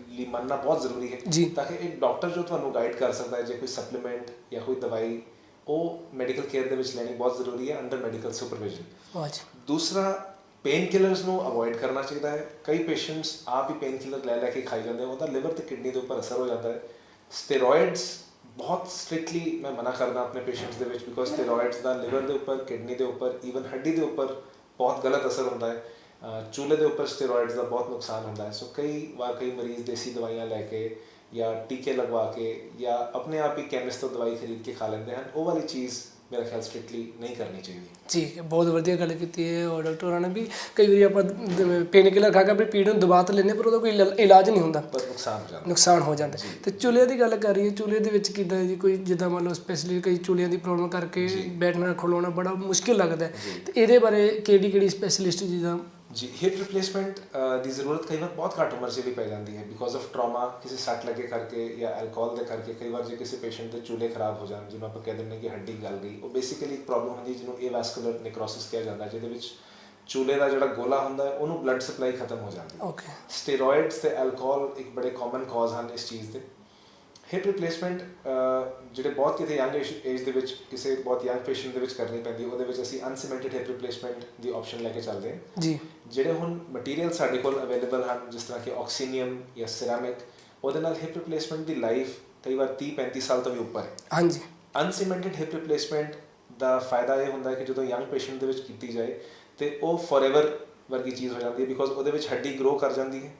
Speaker 3: ਲਈ ਮੰਨਣਾ ਬਹੁਤ ਜ਼ਰੂਰੀ ਹੈ
Speaker 2: ਜੀ,
Speaker 3: ਤਾਂ ਕਿ ਇੱਕ ਡਾਕਟਰ ਜੋ ਤੁਹਾਨੂੰ ਗਾਈਡ ਕਰ ਸਕਦਾ ਹੈ ਜੇ ਕੋਈ ਸਪਲੀਮੈਂਟ ਜਾਂ ਕੋਈ ਦਵਾਈ ਉਹ ਮੈਡੀਕਲ ਕੇਅਰ ਦੇ ਵਿੱਚ ਲੈਣੀ ਬਹੁਤ ਜ਼ਰੂਰੀ ਹੈ ਅੰਡਰ ਮੈਡੀਕਲ ਸੁਪਰਵਿਜ਼ਨ। ਦੂਸਰਾ, ਪੇਨ ਕਿਲਰਸ ਨੂੰ ਅਵੋਇਡ ਕਰਨਾ ਚਾਹੀਦਾ ਹੈ। ਕਈ ਪੇਸ਼ੈਂਟਸ ਆਪ ਹੀ ਪੇਨ ਕਿਲਰ ਲੈ ਕੇ ਖਾਈ ਜਾਂਦੇ, ਉਹਦਾ ਲਿਵਰ ਤੇ ਕਿਡਨੀ ਦੇ ਉੱਪਰ ਅਸਰ ਹੋ ਜਾਂਦਾ ਹੈ। ਸਟੀਰੋਇਡਸ ਬਹੁਤ ਸਟ੍ਰਿਕਟਲੀ ਮੈਂ ਮਨਾ ਕਰਦਾ ਆਪਣੇ ਪੇਸ਼ੈਂਟਸ ਦੇ ਵਿੱਚ ਬਿਕੋਜ਼ ਸਟੀਰੋਇਡਸ ਦਾ ਲਿਵਰ ਦੇ ਉੱਪਰ, ਕਿਡਨੀ ਦੇ ਉੱਪਰ, ਈਵਨ ਹੱਡੀ ਦੇ ਉੱਪਰ ਬਹੁਤ ਗਲਤ ਅਸਰ ਹੁੰਦਾ ਹੈ। ਚੂਲੇ ਦੇ ਉੱਪਰ ਸਟੀਰੋਇਡਸ ਦਾ ਬਹੁਤ ਨੁਕਸਾਨ ਹੁੰਦਾ ਹੈ। ਸੋ ਕਈ ਵਾਰ ਕਈ ਮਰੀਜ਼ ਦੇਸੀ ਦਵਾਈਆਂ ਲੈ ਕੇ ਜਾਂ ਟੀਕੇ ਲਗਵਾ ਕੇ ਜਾਂ ਆਪਣੇ ਆਪ ਹੀ ਕੈਮਿਸਟ ਤੋਂ ਦਵਾਈ ਖਰੀਦ ਕੇ ਖਾ ਲੈਂਦੇ ਹਨ। ਉਹ ਵਾਲੀ ਚੀਜ਼ ਮੇਰਾ ਖਿਆਲ ਸਟ੍ਰਿਕਟਲੀ ਨਹੀਂ ਕਰਨੀ ਚਾਹੀਦੀ।
Speaker 2: ਠੀਕ ਹੈ, ਬਹੁਤ ਵਧੀਆ ਗੱਲ ਕੀਤੀ ਹੈ। ਔਰ ਡਾਕਟਰ ਹੋਰਾਂ ਨੇ ਵੀ ਕਈ ਵਾਰੀ ਆਪਾਂ ਪੇਨ ਕਿਲਰ ਖਾ ਕੇ ਆਪਣੀ ਪੀੜ ਨੂੰ ਦਬਾ ਤਾਂ ਲੈਂਦੇ ਪਰ ਉਹਦਾ ਕੋਈ ਇਲਾਜ ਨਹੀਂ ਹੁੰਦਾ,
Speaker 3: ਪਰ
Speaker 2: ਨੁਕਸਾਨ ਹੋ ਜਾਂਦਾ। ਤੇ ਚੂਲੇ ਦੀ ਗੱਲ ਕਰ ਰਹੀ ਹੈ, ਚੂਲੇ ਦੇ ਵਿੱਚ ਕਿੱਦਾਂ ਜੀ ਕੋਈ ਜਿੱਦਾਂ ਮੰਨ ਲਓ ਸਪੈਸ਼ਲੀ ਕਈ ਚੂਲਿਆਂ ਦੀ ਪ੍ਰੋਬਲਮ ਕਰਕੇ ਬੈਠਣਾ ਖਲੋਣਾ ਬੜਾ ਮੁਸ਼ਕਿਲ ਲੱਗਦਾ ਤੇ ਇਹਦੇ ਬਾਰੇ ਕਿਹੜੀ ਸਪੈਸ਼ਲਿਸਟ ਜਿੱਦਾਂ
Speaker 3: ਜੀ ਹਿਪ ਰਿਪਲੇਸਮੈਂਟ ਦੀ ਜ਼ਰੂਰਤ ਕਈ ਵਾਰ ਬਹੁਤ ਘੱਟ ਉਮਰ 'ਚ ਵੀ ਪੈ ਜਾਂਦੀ ਹੈ ਬਿਕੋਜ਼ ਆਫ ਟਰਾਮਾ, ਕਿਸੇ ਸੱਟ ਲੱਗੇ ਕਰਕੇ ਜਾਂ ਐਲਕੋਹਲ ਦੇ ਕਰਕੇ। ਕਈ ਵਾਰ ਜੇ ਕਿਸੇ ਪੇਸ਼ੈਂਟ ਦੇ ਚੂਲੇ ਖਰਾਬ ਹੋ ਜਾਣ, ਜਿਹਨੂੰ ਆਪਾਂ ਕਹਿ ਦਿੰਦੇ ਕਿ ਹੱਡੀ ਗਲ ਗਈ, ਉਹ ਬੇਸਿਕਲੀ ਇੱਕ ਪ੍ਰੋਬਲਮ ਹੁੰਦੀ ਜਿਹਨੂੰ ਏਵਾਸਕੂਲਰ ਨੈਕਰੋਸਿਸ ਕਿਹਾ ਜਾਂਦਾ, ਜਿਹਦੇ ਵਿੱਚ ਚੂਲੇ ਦਾ ਜਿਹੜਾ ਗੋਲਾ ਹੁੰਦਾ ਹੈ ਉਹਨੂੰ ਬਲੱਡ ਸਪਲਾਈ ਖਤਮ ਹੋ ਜਾਂਦੀ ਹੈ।
Speaker 2: ਓਕੇ।
Speaker 3: ਸਟੀਰੋਇਡਸ ਤੇ ਐਲਕੋਹਲ ਇੱਕ ਬੜੇ ਕਾਮਨ ਕਾਜ਼ ਹਨ ਇਸ ਚੀਜ਼ ਦੇ। ਹਿਪ ਰਿਪਲੇਸਮੈਂਟ ਜਿਹੜੇ ਬਹੁਤ ਕਿਤੇ ਯੰਗ ਏਜ ਦੇ ਵਿੱਚ ਕਿਸੇ ਬਹੁਤ ਯੰਗ ਪੇਸ਼ੈਂਟ ਦੇ ਵਿੱਚ ਕਰਨੀ ਪੈਂਦੀ, ਉਹਦੇ ਵਿੱਚ ਅਸੀਂ ਅਨਸੀਮੈਂਟਡ ਹਿਪ ਰਿਪਲੇਸਮੈਂਟ ਦੀ ਆਪਸ਼ਨ ਲੈ ਕੇ ਚੱਲਦੇ ਹਾਂ
Speaker 2: ਜੀ।
Speaker 3: ਜਿਹੜੇ ਹੁਣ ਮਟੀਰੀਅਲ ਸਾਡੇ ਕੋਲ ਅਵੇਲੇਬਲ ਹਨ ਜਿਸ ਤਰ੍ਹਾਂ ਕਿ ਆਕਸੀਨੀਅਮ ਜਾਂ ਸਿਰਾਮਿਕ, ਉਹਦੇ ਨਾਲ ਹਿਪ ਰਿਪਲੇਸਮੈਂਟ ਦੀ ਲਾਈਫ ਕਈ ਵਾਰ 30-35 ਸਾਲ ਤੋਂ ਵੀ ਉੱਪਰ ਹੈ।
Speaker 2: ਹਾਂਜੀ।
Speaker 3: ਅਨਸੀਮੈਂਟਡ ਹਿਪ ਰਿਪਲੇਸਮੈਂਟ ਦਾ ਫਾਇਦਾ ਇਹ ਹੁੰਦਾ ਹੈ ਕਿ ਜਦੋਂ ਯੰਗ ਪੇਸ਼ੈਂਟ ਦੇ ਵਿੱਚ ਕੀਤੀ ਜਾਏ ਤੇ ਉਹ ਫੋਰਐਵਰ ਵਰਗੀ ਚੀਜ਼ ਹੋ ਜਾਂਦੀ ਹੈ ਬਿਕੋਜ਼ ਉਹਦੇ ਵਿੱਚ ਹੱਡੀ ਗਰੋ ਕਰ ਜਾਂਦੀ ਹੈ।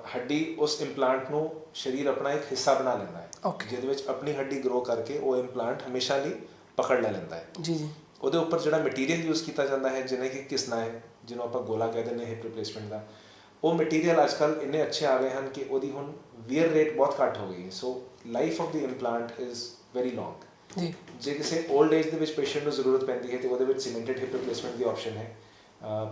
Speaker 3: ਹੱਡੀ ਉਸ ਇੰਪਲਾਂਟ ਨੂੰ ਸਰੀਰ ਆਪਣਾ ਇੱਕ ਹਿੱਸਾ ਬਣਾ ਲੈਂਦਾ ਹੈ ਜਿਹਦੇ ਵਿੱਚ ਆਪਣੀ ਹੱਡੀ ਗਰੋ ਕਰਕੇ ਉਹ ਇੰਪਲਾਂਟ ਹਮੇਸ਼ਾ ਲਈ ਪਕੜ ਲੈ ਲੈਂਦਾ ਹੈ। ਜੀ ਜੀ। ਉਹਦੇ ਉੱਪਰ ਜਿਹੜਾ ਮਟੀਰੀਅਲ ਯੂਜ਼ ਕੀਤਾ ਜਾਂਦਾ ਹੈ ਜਿਵੇਂ ਕਿ ਕਿਸਨਾ ਹੈ, ਜਿਹਨੂੰ ਆਪਾਂ ਗੋਲਾ ਕਹਿ ਦਿੰਦੇ ਹਿਪ ਰਿਪਲੇਸਮੈਂਟ ਦਾ, ਉਹ ਮਟੀਰੀਅਲ ਅੱਜ ਕੱਲ੍ਹ ਇੰਨੇ ਅੱਛੇ ਆ ਗਏ ਹਨ ਕਿ ਉਹਦੀ ਹੁਣ ਵੀਅਰ ਰੇਟ ਬਹੁਤ ਘੱਟ ਹੋ ਗਈ ਹੈ। So life of the implant is very long. ਜੀ। ਜੇ ਕਿਸੇ ਓਲਡ ਏਜ ਦੇ ਵਿੱਚ ਪੇਸ਼ੈਂਟ ਨੂੰ ਜ਼ਰੂਰਤ ਪੈਂਦੀ ਹੈ ਤੇ ਉਹਦੇ ਵਿੱਚ ਸੀਮੈਂਟਡ ਹਿਪ ਰਿਪਲੇਸਮੈਂਟ ਦੀ ਆਪਸ਼ਨ ਹੈ।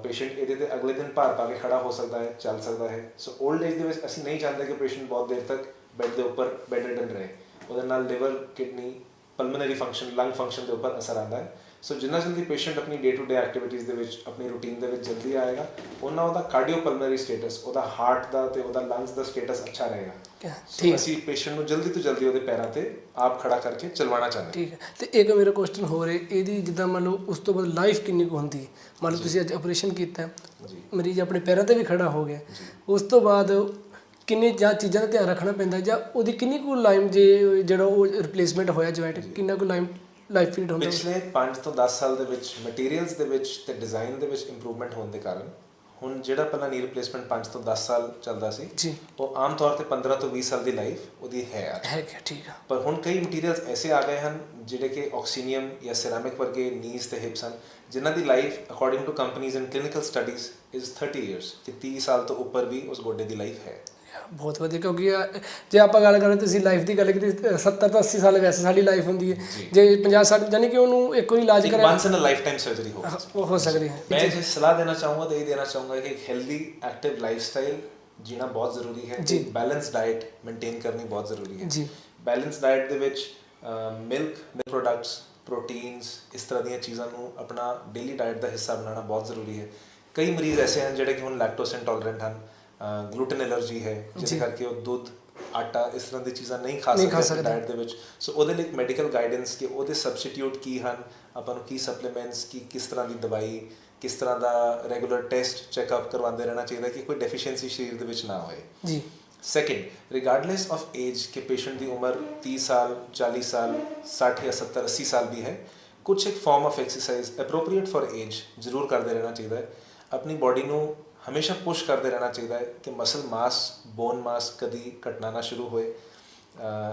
Speaker 3: ਪੇਸ਼ੈਂਟ ਇਹਦੇ ਤੇ ਅਗਲੇ ਦਿਨ ਭਾਰ ਪਾ ਕੇ ਖੜਾ ਹੋ ਸਕਦਾ ਹੈ, ਚੱਲ ਸਕਦਾ ਹੈ। ਸੋ ਓਲਡ ਏਜ ਦੇ ਵਿੱਚ ਅਸੀਂ ਨਹੀਂ ਚਾਹੁੰਦੇ ਕਿ ਪੇਸ਼ੈਂਟ ਬਹੁਤ ਦੇਰ ਤੱਕ ਬੈੱਡ ਦੇ ਉੱਪਰ ਬੈੱਡਰਿਡਨ ਰਹੇ। ਉਹਦੇ ਨਾਲ ਲਿਵਰ, ਕਿਡਨੀ, ਪਲਮਨਰੀ ਫੰਕਸ਼ਨ, ਲੰਗ ਫੰਕਸ਼ਨ ਦੇ ਉੱਪਰ ਅਸਰ ਆਉਂਦਾ ਹੈ। ਸੋ ਜਿੰਨਾ ਜਲਦੀ ਪੇਸ਼ੈਂਟ ਆਪਣੀ ਡੇ ਟੂ ਡੇ ਐਕਟੀਵਿਟੀਜ਼ ਦੇ ਵਿੱਚ, ਆਪਣੀ ਰੂਟੀਨ ਦੇ ਵਿੱਚ ਜਲਦੀ ਆਏਗਾ, ਉਹਨਾਂ ਉਹਦਾ ਕਾਰਡੀਓ ਪਲਮਨਰੀ ਸਟੇਟਸ, ਉਹਦਾ ਹਾਰਟ ਦਾ ਤੇ ਉਹਦਾ ਲੰਗਸ ਦਾ ਸਟੇਟਸ ਅੱਛਾ ਰਹੇਗਾ। ਠੀਕ। ਅਸੀਂ ਪੇਸ਼ੈਂਟ ਨੂੰ ਜਲਦੀ ਤੋਂ ਜਲਦੀ ਉਹਦੇ ਪੈਰਾਂ ਤੇ ਆਪ ਖੜਾ ਕਰਕੇ ਚਲਵਾਉਣਾ ਚਾਹੁੰਦੇ। ਠੀਕ ਹੈ।
Speaker 2: ਤੇ ਇੱਕ ਮੇਰਾ ਕੁਐਸਚਨ ਹੋਰ ਹੈ, ਇਹਦੀ ਜਿੱਦਾਂ ਮੰਨ ਲਓ ਉਸ ਤੋਂ ਬਾਅਦ ਲਾਈਫ ਕਿੰਨੀ ਕੁ ਹੁੰਦੀ ਹੈ? ਮੰਨ ਲਓ ਤੁਸੀਂ ਅੱਜ ਆਪਰੇਸ਼ਨ ਕੀਤਾ, ਮਰੀਜ਼ ਆਪਣੇ ਪੈਰਾਂ ਤੇ ਵੀ ਖੜਾ ਹੋ ਗਿਆ, ਉਸ ਤੋਂ ਬਾਅਦ ਕਿੰਨੀ ਜਾਂ ਚੀਜ਼ਾਂ ਦਾ ਧਿਆਨ ਰੱਖਣਾ ਪੈਂਦਾ ਜਾਂ ਉਹਦੀ ਕਿੰਨੀ ਕੁ ਲਾਈਫ ਜੇ ਜਿਹੜਾ ਉਹ ਰਿਪਲੇਸਮੈਂਟ ਹੋਇਆ ਜੁਆਇੰਟ, ਕਿੰਨਾ ਕੁ ਲਾਈਫ ਪੀਰੀਅਡ ਹੁੰਦਾ?
Speaker 3: ਪਿਛਲੇ 5 ਤੋਂ 10 ਸਾਲ ਦੇ ਵਿੱਚ ਮਟੀਰੀਅਲਸ ਦੇ ਵਿੱਚ ਤੇ ਡਿਜ਼ਾਈਨ ਦੇ ਵਿੱਚ ਇੰਪਰੂਵਮੈਂਟ ਹੋਣ ਦੇ ਕਾਰਨ ਹੁਣ ਜਿਹੜਾ ਪਹਿਲਾਂ ਨੀ ਰਿਪਲੇਸਮੈਂਟ 5 ਤੋਂ 10 ਸਾਲ ਚੱਲਦਾ ਸੀ
Speaker 2: ਜੀ
Speaker 3: ਉਹ ਆਮ ਤੌਰ ਤੇ 15 ਤੋਂ 20 ਸਾਲ ਦੀ ਲਾਈਫ ਉਹਦੀ ਹੈ ਅੱਜ।
Speaker 2: ਹੈ ਕਿ ਠੀਕ ਆ
Speaker 3: ਪਰ ਹੁਣ ਕਈ ਮਟੀਰੀਅਲਸ ਐਸੇ ਆ ਗਏ ਹਨ ਜਿਹੜੇ ਕਿ ਆਕਸੀਨੀਅਮ ਜਾਂ ਸਿਰਾਮਿਕ ਵਰਗੇ ਨੀਜ਼ ਤੇ ਹਿਪਸ ਹਨ ਜਿਨ੍ਹਾਂ ਦੀ life according to companies and clinical studies is 30 years ਕਿ 30 ਸਾਲ ਤੋਂ ਉੱਪਰ ਵੀ ਉਸ ਗੋਡੇ ਦੀ ਲਾਈਫ ਹੈ।
Speaker 2: ਬਹੁਤ ਵਧੀਆ ਕਿਉਂਕਿ ਜੇ ਆਪਾਂ ਗੱਲ ਕਰਾਂ ਤੁਸੀਂ ਲਾਈਫ ਦੀ ਗੱਲ ਕੀਤੀ 70 ਤੋਂ 80 ਸਾਲ ਵੈਸੇ ਸਾਡੀ ਲਾਈਫ ਹੁੰਦੀ ਹੈ ਜੇ 50 60 ਯਾਨੀ ਕਿ ਉਹਨੂੰ ਇੱਕ ਵਾਰੀ ਇਲਾਜ ਕਰਿਆ
Speaker 3: ਵਾਂਸ ਇਨ ਅ ਲਾਈਫ ਟਾਈਮ ਸਰਜਰੀ
Speaker 2: ਹੋ ਸਕਦੀ ਹੈ।
Speaker 3: ਮੈਂ ਜੇ ਸਲਾਹ ਦੇਣਾ ਚਾਹੂੰਗਾ ਤਾਂ ਇਹ ਦੇਣਾ ਚਾਹੂੰਗਾ ਕਿ ਇੱਕ ਹੈਲਦੀ ਐਕਟਿਵ ਲਾਈਫਸਟਾਈਲ ਜੀਣਾ ਬਹੁਤ ਜ਼ਰੂਰੀ ਹੈ ਜੀ। ਬੈਲੈਂਸ ਡਾਈਟ ਮੇਨਟੇਨ ਕਰਨੀ ਬਹੁਤ ਜ਼ਰੂਰੀ ਹੈ ਜੀ। ਬੈਲੈਂਸ ਡਾਈਟ ਦੇ ਵਿੱਚ ਮਿਲਕ ਪ੍ਰੋਡਕਟਸ ਪ੍ਰੋਟੀਨਸ ਇਸ ਤਰ੍ਹਾਂ ਦੀਆਂ ਚੀਜ਼ਾਂ ਨੂੰ ਆਪਣਾ ਡੇਲੀ ਡਾਈਟ ਦਾ ਹਿੱਸਾ ਬਣਾਉਣਾ ਬਹੁਤ ਜ਼ਰੂਰੀ ਹੈ। ਕਈ ਮਰੀਜ਼ ਐਸੇ ਹਨ ਜਿਹੜੇ ਕਿ ਹੁਣ ਲੈਕਟੋਸ ਇੰਟੋਲਰੈਂਟ ਹਨ ਗਲੂਟਨ ਐਲਰਜੀ ਹੈ ਜਿਹਦੇ ਕਰਕੇ ਉਹ ਦੁੱਧ ਆਟਾ ਇਸ ਤਰ੍ਹਾਂ ਦੀ ਚੀਜ਼ਾਂ ਨਹੀਂ ਖਾ ਸਕਦੇ ਡਾਈਟ ਦੇ ਵਿੱਚ। ਸੋ ਉਹਦੇ ਲਈ ਮੈਡੀਕਲ ਗਾਈਡੈਂਸ ਕਿ ਉਹਦੇ ਸਬਸਟੀਟਿਊਟ ਕੀ ਹਨ ਆਪਾਂ ਨੂੰ ਕੀ ਸਪਲੀਮੈਂਟਸ ਕੀ ਕਿਸ ਤਰ੍ਹਾਂ ਦੀ ਦਵਾਈ ਕਿਸ ਤਰ੍ਹਾਂ ਦਾ ਰੈਗੂਲਰ ਟੈਸਟ ਚੈੱਕਅਪ ਕਰਵਾਉਂਦੇ ਰਹਿਣਾ ਚਾਹੀਦਾ ਕਿ ਕੋਈ ਡੈਫੀਸ਼ੀਐਂਸੀ ਸਰੀਰ ਦੇ ਵਿੱਚ ਨਾ ਹੋਏ ਜੀ। ਸੈਕਿੰਡ ਰਿਗਾਰਡਲੈਸ ਆਫ ਏਜ ਕਿ ਪੇਸ਼ੈਂਟ ਦੀ ਉਮਰ 30 ਸਾਲ 40 ਸਾਲ 60 ਜਾਂ 70 80 ਸਾਲ ਵੀ ਹੈ ਕੁਛ ਇੱਕ farm of exercise appropriate for age ਜ਼ਰੂਰ ਕਰਦੇ ਰਹਿਣਾ ਚਾਹੀਦਾ ਹੈ। ਆਪਣੀ ਬਾਡੀ ਨੂੰ ਹਮੇਸ਼ਾ ਪੁਸ਼ ਕਰਦੇ ਰਹਿਣਾ ਚਾਹੀਦਾ ਹੈ ਕਿ ਮਸਲ ਮਾਸ ਬੋਨ ਮਾਸ ਕਦੀ ਘਟਣਾ ਨਾ ਸ਼ੁਰੂ ਹੋਏ।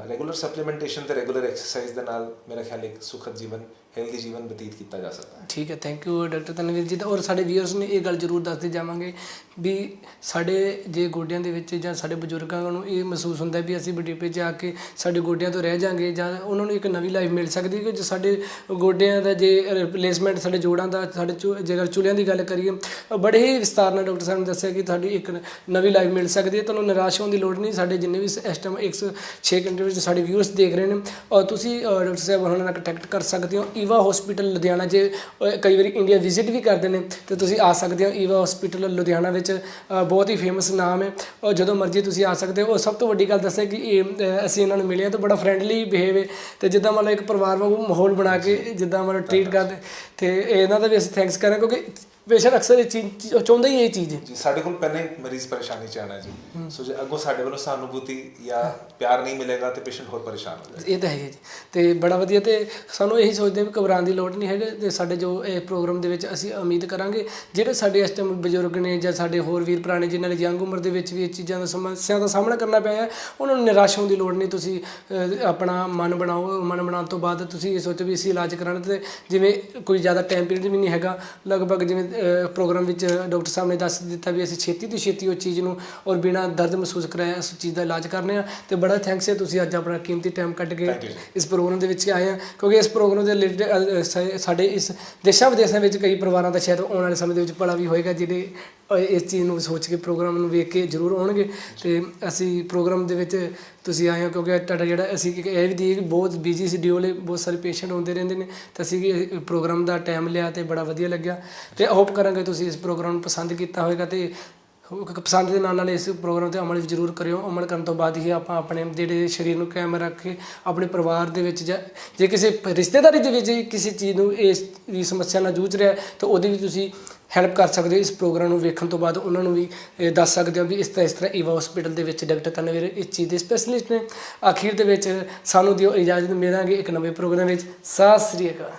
Speaker 3: ਰੈਗੂਲਰ ਸਪਲੀਮੈਂਟੇਸ਼ਨ ਤੇ ਰੈਗੂਲਰ ਐਕਸਰਸਾਈਜ਼ ਦੇ ਨਾਲ ਮੇਰਾ ਖਿਆਲ ਇੱਕ ਸੁਖਦ ਜੀਵਨ ਹੈਲਦੀ ਜੀਵਨ ਬਤੀਤ ਕੀਤਾ ਜਾ ਸਕਦਾ ਹੈ। ਠੀਕ ਹੈ ਥੈਂਕ ਯੂ ਡਾਕਟਰ ਤਨਵੀਰ ਜੀ। ਔਰ ਸਾਡੇ ਵੀਅਰਸ ਨੇ ਇਹ ਗੱਲ ਜ਼ਰੂਰ ਦੱਸਦੇ ਜਾਵਾਂਗੇ ਵੀ ਸਾਡੇ ਜੇ ਗੋਡਿਆਂ ਦੇ ਵਿੱਚ ਜਾਂ ਸਾਡੇ ਬਜ਼ੁਰਗਾਂ ਨੂੰ ਇਹ ਮਹਿਸੂਸ ਹੁੰਦਾ ਵੀ ਅਸੀਂ ਬੁਢਾਪੇ 'ਚ ਆ ਕੇ ਸਾਡੇ ਗੋਡਿਆਂ ਤੋਂ ਰਹਿ ਜਾਵਾਂਗੇ ਜਾਂ ਉਹਨਾਂ ਨੂੰ ਇੱਕ ਨਵੀਂ ਲਾਈਫ ਮਿਲ ਸਕਦੀ ਕਿ ਜੋ ਸਾਡੇ ਗੋਡਿਆਂ ਦਾ ਜੇ ਰਿਪਲੇਸਮੈਂਟ ਸਾਡੇ ਜੋੜਾਂ ਦਾ ਸਾਡੇ ਜੇਕਰ ਚੁੱਲ੍ਹਿਆਂ ਦੀ ਗੱਲ ਕਰੀਏ ਬੜੇ ਹੀ ਵਿਸਤਾਰ ਨਾਲ ਡਾਕਟਰ ਸਾਹਿਬ ਨੇ ਦੱਸਿਆ ਕਿ ਤੁਹਾਡੀ ਇੱਕ ਨਵੀਂ ਲਾਈਫ ਮਿਲ ਸਕਦੀ ਹੈ। ਤੁਹਾਨੂੰ ਨਿਰਾਸ਼ ਹੋਣ ਦੀ ਲੋੜ ਨਹੀਂ। ਸਾਡੇ ਜਿੰਨੇ ਵੀ ਇਸ ਟਾਈਮ 106 ਕੰਟਰੀ ਵਿੱਚ ਸਾਡੇ ਵਿਊਅਰਸ ਦੇਖ ਰਹੇ ਨੇ ਔਰ ਤੁਸੀਂ ਡਾਕਟਰ ਸਾਹਿਬ ਉਹਨਾਂ ਨਾਲ ਕੰਟੈਕਟ ਕਰ ਸਕਦੇ ਹੋ। ਈਵਾ ਹੌਸਪੀਟਲ ਲੁਧਿਆਣਾ ਜੇ ਕਈ ਵਾਰੀ ਇੰਡੀਆ ਵਿਜ਼ਿਟ ਵੀ ਕਰਦੇ ਨੇ ਤਾਂ ਤੁਸੀਂ ਆ ਸਕਦੇ ਹੋ। ਈਵਾ ਹੌਸਪੀਟਲ ਲੁਧਿਆਣਾ ਵਿੱਚ ਬਹੁਤ ਹੀ ਫੇਮਸ ਨਾਮ ਹੈ ਔਰ ਜਦੋਂ ਮਰਜ਼ੀ ਤੁਸੀਂ ਆ ਸਕਦੇ ਹੋ। ਔਰ ਸਭ ਤੋਂ ਵੱਡੀ ਗੱਲ ਦੱਸਿਆ ਕਿ ਇਹ ਅਸੀਂ ਇਹਨਾਂ ਨੂੰ ਮਿਲੇ ਤਾਂ ਬੜਾ ਫਰੈਂਡਲੀ ਬਿਹੇਵ ਹੈ ਅਤੇ ਜਿੱਦਾਂ ਮਤਲਬ ਇੱਕ ਪਰਿਵਾਰ ਵਾਂਗੂ ਮਾਹੌਲ ਬਣਾ ਕੇ ਜਿੱਦਾਂ ਮਤਲਬ ਟਰੀਟ ਕਰਦੇ ਅਤੇ ਇਹਨਾਂ ਦਾ ਵੀ ਅਸੀਂ ਥੈਂਕਸ ਕਰਾਂ ਕਿਉਂਕਿ ਪੇਸ਼ੈਂਟ ਅਕਸਰ ਇਹ ਚੀਜ਼ ਚਾਹੁੰਦਾ ਹੀ ਇਹ ਚੀਜ਼ ਹੈ ਜੀ। ਸਾਡੇ ਕੋਲ ਪਹਿਲਾਂ ਹੀ ਮਰੀਜ਼ ਪਰੇਸ਼ਾਨੀ 'ਚ ਆਉਣਾ ਜੀ ਸੋ ਜੇ ਅੱਗੋਂ ਸਾਡੇ ਵੱਲੋਂ ਸਹਾਨੁਭੂਤੀ ਜਾਂ ਪਿਆਰ ਨਹੀਂ ਮਿਲੇਗਾ ਤਾਂ ਪੇਸ਼ੈਂਟ ਹੋਰ ਪਰੇਸ਼ਾਨ ਹੋ ਜਾਏਗਾ। ਇਹ ਤਾਂ ਹੈ ਜੀ ਅਤੇ ਬੜਾ ਵਧੀਆ ਅਤੇ ਸਾਨੂੰ ਇਹੀ ਸੋਚਦੇ ਵੀ ਘਬਰਾਉਣ ਦੀ ਲੋੜ ਨਹੀਂ ਹੈਗੀ ਅਤੇ ਸਾਡੇ ਜੋ ਇਹ ਪ੍ਰੋਗਰਾਮ ਦੇ ਵਿੱਚ ਅਸੀਂ ਉਮੀਦ ਕਰਾਂਗੇ ਜਿਹੜੇ ਸਾਡੇ ਇਸ ਟਾਈਮ ਬਜ਼ੁਰਗ ਨੇ ਜਾਂ ਸਾਡੇ ਹੋਰ ਵੀਰ ਭਰਾ ਨੇ ਜਿਨ੍ਹਾਂ ਨੇ ਯੰਗ ਉਮਰ ਦੇ ਵਿੱਚ ਵੀ ਇਹ ਚੀਜ਼ਾਂ ਦਾ ਸਮੱਸਿਆ ਦਾ ਸਾਹਮਣਾ ਕਰਨਾ ਪਿਆ ਉਹਨਾਂ ਨੂੰ ਨਿਰਾਸ਼ ਹੋਣ ਦੀ ਲੋੜ ਨਹੀਂ। ਤੁਸੀਂ ਆਪਣਾ ਮਨ ਬਣਾਓ। ਮਨ ਬਣਾਉਣ ਤੋਂ ਬਾਅਦ ਤੁਸੀਂ ਇਹ ਸੋਚੋ ਵੀ ਅਸੀਂ ਇਲਾਜ ਕਰਾਉਣਾ ਅਤੇ ਜਿਵੇਂ ਕੋਈ ਜ਼ਿਆਦਾ ਟਾਈਮ ਪੀਰੀਅਡ ਵੀ ਨਹੀਂ ਹੈਗਾ ਲਗਭਗ ਜਿਵੇਂ ਪ੍ਰੋਗਰਾਮ ਵਿੱਚ ਡਾਕਟਰ ਸਾਹਿਬ ਨੇ ਦੱਸ ਦਿੱਤਾ ਵੀ ਅਸੀਂ ਛੇਤੀ ਤੋਂ ਛੇਤੀ ਉਹ ਚੀਜ਼ ਨੂੰ ਔਰ ਬਿਨਾਂ ਦਰਦ ਮਹਿਸੂਸ ਕਰਾਇਆ ਉਸ ਚੀਜ਼ ਦਾ ਇਲਾਜ ਕਰਨੇ ਆ ਅਤੇ ਬੜਾ ਥੈਂਕਸ ਹੈ ਤੁਸੀਂ ਅੱਜ ਆਪਣਾ ਕੀਮਤੀ ਟਾਈਮ ਕੱਢ ਕੇ ਇਸ ਪ੍ਰੋਗਰਾਮ ਦੇ ਵਿੱਚ ਆਏ ਆ ਕਿਉਂਕਿ ਇਸ ਪ੍ਰੋਗਰਾਮ ਦੇ ਰਿਲੇਟਡ ਸਾਡੇ ਇਸ ਦੇਸ਼ਾਂ ਵਿਦੇਸ਼ਾਂ ਵਿੱਚ ਕਈ ਪਰਿਵਾਰਾਂ ਦਾ ਸ਼ਾਇਦ ਆਉਣ ਵਾਲੇ ਸਮੇਂ ਦੇ ਵਿੱਚ ਭਲਾ ਵੀ ਹੋਏਗਾ ਜਿਹੜੇ ਇਸ ਚੀਜ਼ ਨੂੰ ਸੋਚ ਕੇ ਪ੍ਰੋਗਰਾਮ ਨੂੰ ਵੇਖ ਕੇ ਜ਼ਰੂਰ ਆਉਣਗੇ ਅਤੇ ਅਸੀਂ ਪ੍ਰੋਗਰਾਮ ਦੇ ਵਿੱਚ ਤੁਸੀਂ ਆਏ ਹੋ ਕਿਉਂਕਿ ਤੁਹਾਡਾ ਜਿਹੜਾ ਅਸੀਂ ਇਹ ਵੀ ਦੀ ਬਹੁਤ ਬਿਜ਼ੀ ਸ਼ਡਿਊਲ ਹੈ ਬਹੁਤ ਸਾਰੇ ਪੇਸ਼ੈਂਟ ਆਉਂਦੇ ਰਹਿੰਦੇ ਨੇ ਤਾਂ ਅਸੀਂ ਪ੍ਰੋਗਰਾਮ ਦਾ ਟਾਈਮ ਲਿਆ ਅਤੇ ਬੜਾ ਵਧੀਆ ਲੱਗਿਆ ਅਤੇ ਹੋਪ ਕਰਾਂਗੇ ਤੁਸੀਂ ਇਸ ਪ੍ਰੋਗਰਾਮ ਨੂੰ ਪਸੰਦ ਕੀਤਾ ਹੋਵੇਗਾ ਅਤੇ ਪਸੰਦ ਦੇ ਨਾਲ ਇਸ ਪ੍ਰੋਗਰਾਮ 'ਤੇ ਅਮਲ ਜ਼ਰੂਰ ਕਰਿਓ। ਅਮਲ ਕਰਨ ਤੋਂ ਬਾਅਦ ਹੀ ਆਪਾਂ ਆਪਣੇ ਜਿਹੜੇ ਸਰੀਰ ਨੂੰ ਕਾਇਮ ਰੱਖ ਕੇ ਆਪਣੇ ਪਰਿਵਾਰ ਦੇ ਵਿੱਚ ਜਾਂ ਜੇ ਕਿਸੇ ਰਿਸ਼ਤੇਦਾਰੀ ਦੇ ਵਿੱਚ ਕਿਸੇ ਚੀਜ਼ ਨੂੰ ਇਸ ਦੀ ਸਮੱਸਿਆ ਨਾਲ ਜੂਝ ਰਿਹਾ ਤਾਂ ਉਹਦੀ ਵੀ ਤੁਸੀਂ ਹੈਲਪ ਕਰ ਸਕਦੇ ਹੋ। ਇਸ ਪ੍ਰੋਗਰਾਮ ਨੂੰ ਵੇਖਣ ਤੋਂ ਬਾਅਦ ਉਹਨਾਂ ਨੂੰ ਵੀ ਦੱਸ ਸਕਦੇ ਹੋ ਵੀ ਇਸ ਤਰ੍ਹਾਂ ਈਵਾ ਹੌਸਪੀਟਲ ਦੇ ਵਿੱਚ ਡਾਕਟਰ ਤਨਵੀਰ ਇਸ ਚੀਜ਼ ਦੇ ਸਪੈਸ਼ਲਿਸਟ ਨੇ। ਆਖਿਰ ਦੇ ਵਿੱਚ ਸਾਨੂੰ ਦਿਓ ਇਜਾਜ਼ਤ ਮਿਲਾਂਗੇ ਇੱਕ ਨਵੇਂ ਪ੍ਰੋਗਰਾਮ ਵਿੱਚ। ਸਤਿ ਸ੍ਰੀ ਅਕਾਲ।